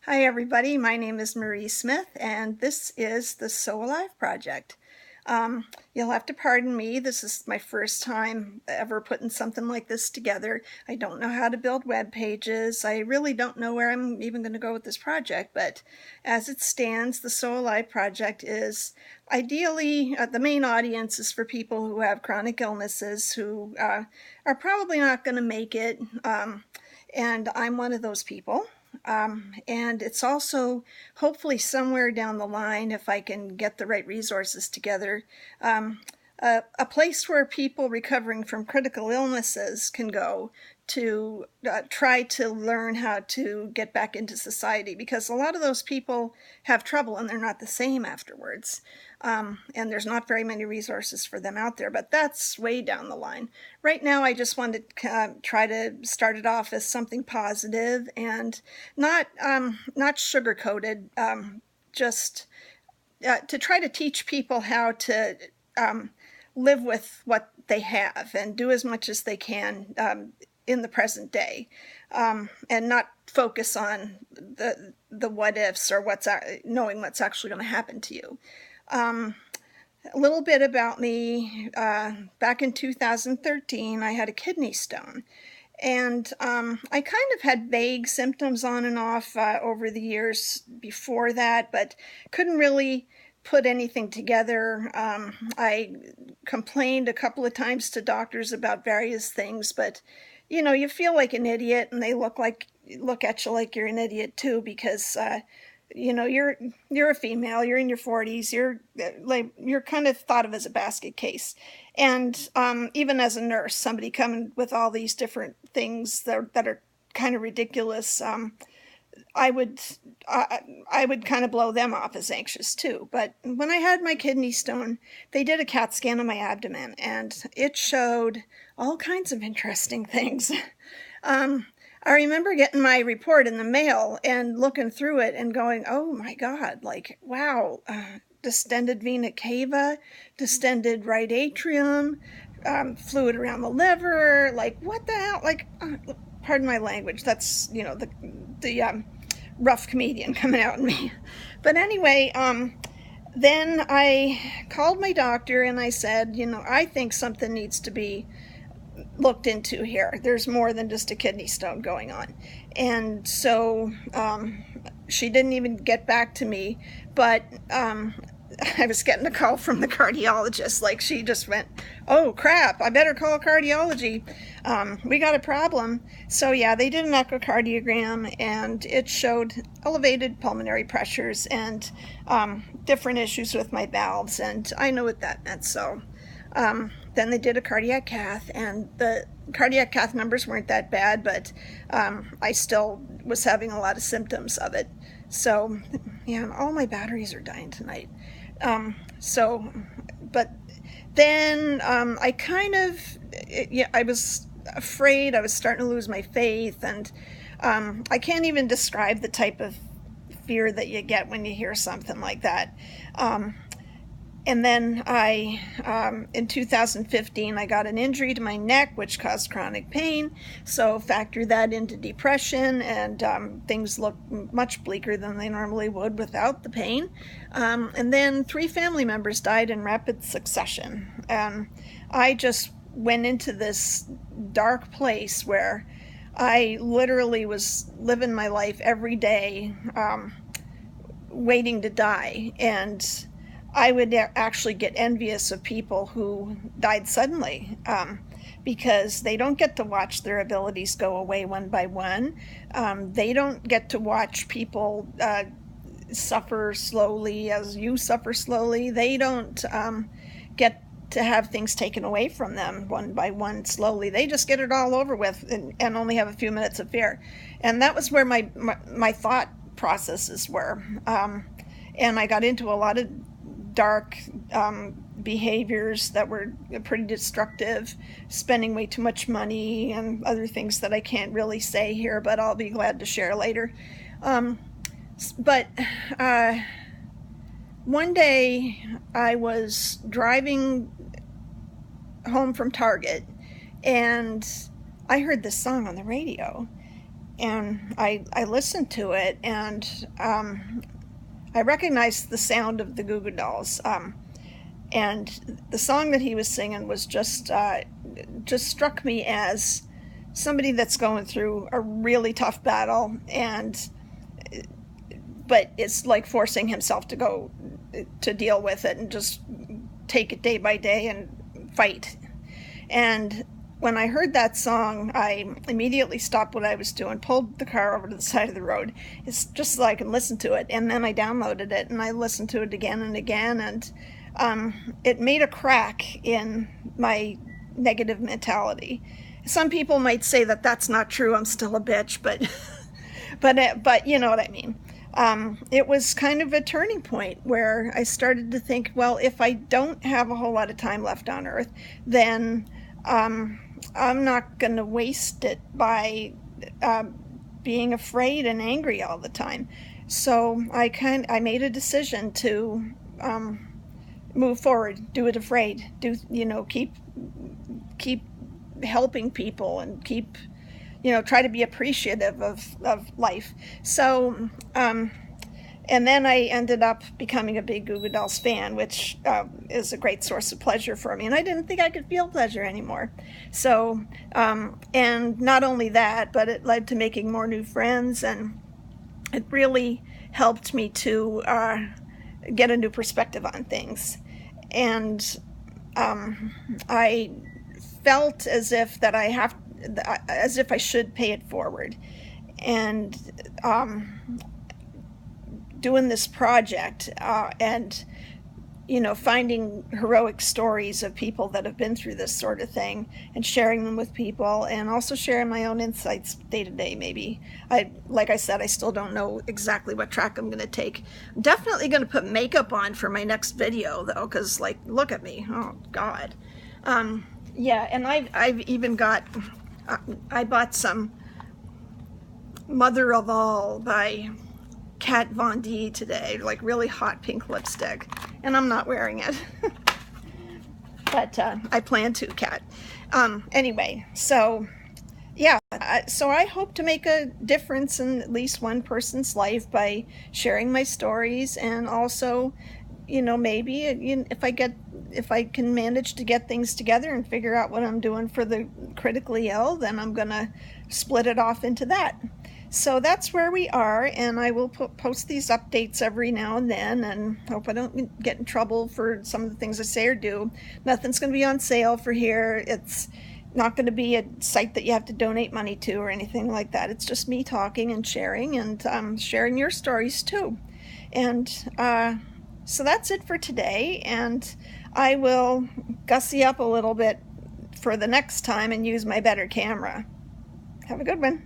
Hi everybody, my name is Marie Smith and this is the So Alive Project. You'll have to pardon me, this is my first time ever putting something like this together. I don't know how to build web pages. I really don't know where I'm even going to go with this project, but as it stands, the So Alive Project is ideally, the main audience is for people who have chronic illnesses who are probably not going to make it, and I'm one of those people. And it's also hopefully somewhere down the line, if I can get the right resources together, a place where people recovering from critical illnesses can go to try to learn how to get back into society, because a lot of those people have trouble and they're not the same afterwards. And there's not very many resources for them out there, but that's way down the line. Right now, I just wanted to try to start it off as something positive and not sugar coated. Just to try to teach people how to live with what they have and do as much as they can in the present day, and not focus on the what ifs or knowing what's actually going to happen to you. A little bit about me. Back in 2013, I had a kidney stone. And I kind of had vague symptoms on and off over the years before that, but couldn't really put anything together. I complained a couple of times to doctors about various things, but you feel like an idiot, and they look at you like you're an idiot too, because you're a female, you're in your 40s, you're kind of thought of as a basket case. And even as a nurse, somebody coming with all these different things that are kind of ridiculous, I would kind of blow them off as anxious too. But when I had my kidney stone, they did a CAT scan of my abdomen, and it showed all kinds of interesting things. I remember getting my report in the mail and looking through it and going, oh my God, like, wow, distended vena cava, distended right atrium, fluid around the liver, like, what the hell? Like, pardon my language, that's, the rough comedian coming out in me. But anyway, then I called my doctor and I said, I think something needs to be looked into here. There's more than just a kidney stone going on. And so she didn't even get back to me, but I was getting a call from the cardiologist. Like, she just went, oh crap, I better call cardiology. We got a problem. So yeah, they did an echocardiogram and it showed elevated pulmonary pressures and different issues with my valves, and I know what that meant. So then they did a cardiac cath, and the cardiac cath numbers weren't that bad, but I still was having a lot of symptoms of it. So yeah, all my batteries are dying tonight. But then I kind of, I was afraid. I was starting to lose my faith, and I can't even describe the type of fear that you get when you hear something like that. And then in 2015, I got an injury to my neck, which caused chronic pain. So factor that into depression, and things look much bleaker than they normally would without the pain. And then 3 family members died in rapid succession. I just went into this dark place where I literally was living my life every day, waiting to die. And I would actually get envious of people who died suddenly, because they don't get to watch their abilities go away one by one. They don't get to watch people suffer slowly as you suffer slowly. They don't get to have things taken away from them one by one slowly. They just get it all over with and only have a few minutes of fear. And that was where my thought processes were. And I got into a lot of dark behaviors that were pretty destructive, spending way too much money and other things that I can't really say here, but I'll be glad to share later. But one day I was driving home from Target and I heard this song on the radio, and I listened to it, and I recognized the sound of the Goo Goo Dolls. And the song that he was singing was just struck me as somebody that's going through a really tough battle, but it's like forcing himself to go to deal with it and just take it day by day and fight. And when I heard that song, I immediately stopped what I was doing, pulled the car over to the side of the road. It's just so I can listen to it. And then I downloaded it and I listened to it again and again. And it made a crack in my negative mentality. Some people might say that that's not true. I'm still a bitch, but but you know what I mean. It was kind of a turning point where I started to think, well, if I don't have a whole lot of time left on Earth, then I'm not going to waste it by being afraid and angry all the time. So I made a decision to move forward, do it afraid, keep helping people, and keep, try to be appreciative of life. So, and then I ended up becoming a big Goo Goo Dolls fan, which is a great source of pleasure for me. And I didn't think I could feel pleasure anymore. So, and not only that, but it led to making more new friends, and it really helped me to get a new perspective on things. And I felt as if I should pay it forward. And doing this project and finding heroic stories of people that have been through this sort of thing and sharing them with people, and also sharing my own insights day to day. Maybe like I said, I still don't know exactly what track I'm going to take. I'm definitely going to put makeup on for my next video though, because look at me, oh God. Yeah, and I've even got I bought some Mother of All by Kat Von D today, like really hot pink lipstick, and I'm not wearing it. But I plan to, Kat. Anyway, so yeah, so I hope to make a difference in at least one person's life by sharing my stories, and also, maybe if I can manage to get things together and figure out what I'm doing for the critically ill, then I'm gonna split it off into that. So that's where we are, and I will post these updates every now and then, and hope I don't get in trouble for some of the things I say or do. Nothing's going to be on sale for here. It's not going to be a site that you have to donate money to or anything like that. It's just me talking and sharing, and sharing your stories too. And so that's it for today, and I will gussy up a little bit for the next time and use my better camera. Have a good one.